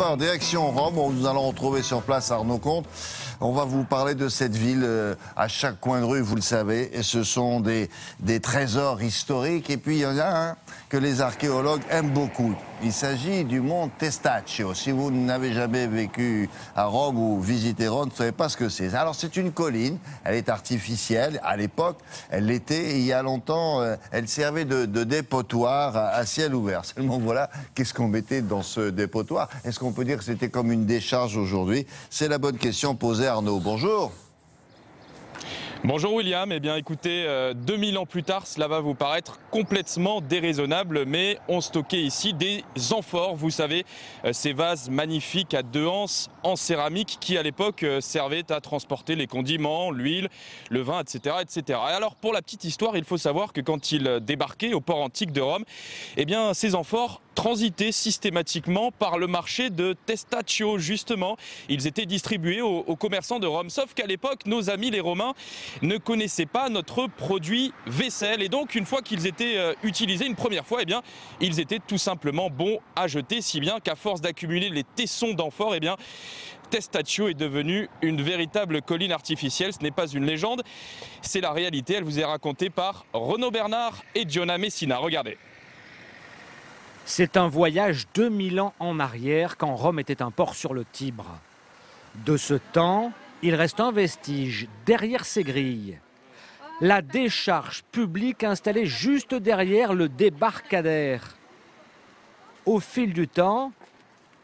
19h, direction Rome, où nous allons retrouver sur place Arnaud Comte. On va vous parler de cette ville à chaque coin de rue, vous le savez, et ce sont des trésors historiques. Et puis il y en a un que les archéologues aiment beaucoup. Il s'agit du mont Testaccio. Si vous n'avez jamais vécu à Rome ou visité Rome, vous ne savez pas ce que c'est. Alors c'est une colline, elle est artificielle. À l'époque, elle l'était, et il y a longtemps, elle servait de dépotoir à ciel ouvert. Seulement voilà, qu'est-ce qu'on mettait dans ce dépotoir? Est-ce qu'on peut dire que c'était comme une décharge aujourd'hui? C'est la bonne question posée à Arnaud. Bonjour. Bonjour William, eh bien écoutez, 2000 ans plus tard, cela va vous paraître complètement déraisonnable, mais on stockait ici des amphores, vous savez, ces vases magnifiques à 2 anses en céramique qui à l'époque servaient à transporter les condiments, l'huile, le vin, etc., etc. Et alors pour la petite histoire, il faut savoir que quand ils débarquaient au port antique de Rome, eh bien ces amphores transitaient systématiquement par le marché de Testaccio, justement. Ils étaient distribués aux commerçants de Rome. Sauf qu'à l'époque, nos amis les Romains ne connaissaient pas notre produit vaisselle. Et donc, une fois qu'ils étaient utilisés une première fois, eh bien, ils étaient tout simplement bons à jeter, si bien qu'à force d'accumuler les tessons d'amphores, eh bien, Testaccio est devenue une véritable colline artificielle. Ce n'est pas une légende, c'est la réalité. Elle vous est racontée par Renaud Bernard et Giona Messina. Regardez. C'est un voyage 2000 ans en arrière, quand Rome était un port sur le Tibre. De ce temps, il reste un vestige derrière ces grilles. La décharge publique installée juste derrière le débarcadère. Au fil du temps,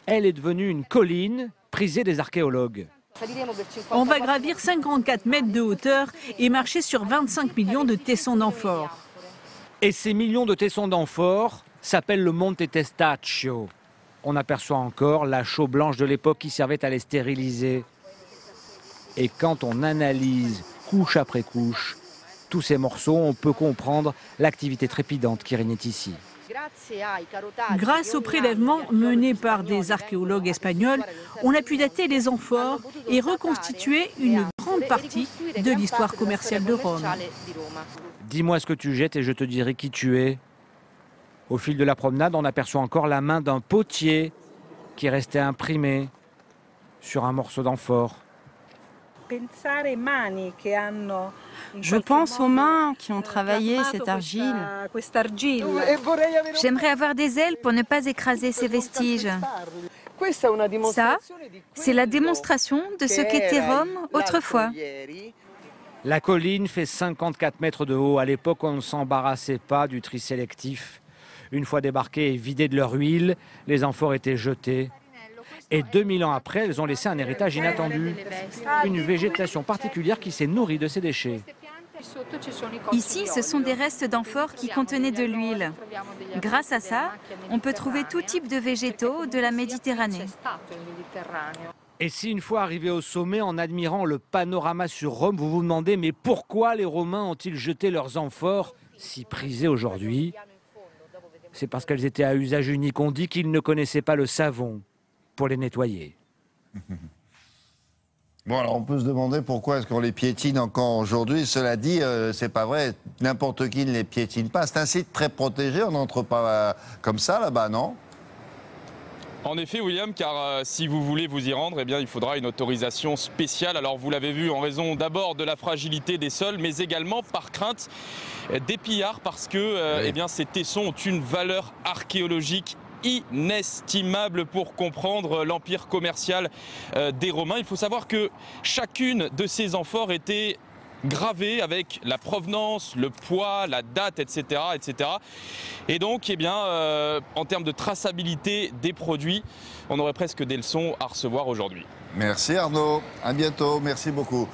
elle est devenue une colline prisée des archéologues. On va gravir 54 mètres de hauteur et marcher sur 25 millions de tessons d'amphores. Et ces millions de tessons d'amphores s'appellent le Monte Testaccio. On aperçoit encore la chaux blanche de l'époque qui servait à les stériliser. Et quand on analyse couche après couche tous ces morceaux, on peut comprendre l'activité trépidante qui régnait ici. Grâce aux prélèvements menés par des archéologues espagnols, on a pu dater les amphores et reconstituer une grande partie de l'histoire commerciale de Rome. Dis-moi ce que tu jettes et je te dirai qui tu es. Au fil de la promenade, on aperçoit encore la main d'un potier qui restait imprimé sur un morceau d'amphore. Je pense aux mains qui ont travaillé cette argile. J'aimerais avoir des ailes pour ne pas écraser ces vestiges. Ça, c'est la démonstration de ce qu'était Rome autrefois. La colline fait 54 mètres de haut. À l'époque, on ne s'embarrassait pas du tri sélectif. Une fois débarquées et vidées de leur huile, les amphores étaient jetées. Et 2000 ans après, elles ont laissé un héritage inattendu. Une végétation particulière qui s'est nourrie de ces déchets. Ici, ce sont des restes d'amphores qui contenaient de l'huile. Grâce à ça, on peut trouver tout type de végétaux de la Méditerranée. Et si une fois arrivé au sommet, en admirant le panorama sur Rome, vous vous demandez mais pourquoi les Romains ont-ils jeté leurs amphores si prisées aujourd'hui? C'est parce qu'elles étaient à usage unique. On dit qu'ils ne connaissaient pas le savon pour les nettoyer. Bon, alors on peut se demander pourquoi est-ce qu'on les piétine encore aujourd'hui. Cela dit, c'est pas vrai, n'importe qui ne les piétine pas. C'est un site très protégé, on n'entre pas comme ça là-bas, non? En effet, William, car si vous voulez vous y rendre, eh bien, il faudra une autorisation spéciale. Alors, vous l'avez vu, en raison d'abord de la fragilité des sols, mais également par crainte des pillards, parce que eh bien, ces tessons ont une valeur archéologique inestimable pour comprendre l'empire commercial des Romains. Il faut savoir que chacune de ces amphores était gravée avec la provenance, le poids, la date, etc. etc. Et donc, eh bien, en termes de traçabilité des produits, on aurait presque des leçons à recevoir aujourd'hui. Merci Arnaud, à bientôt, merci beaucoup.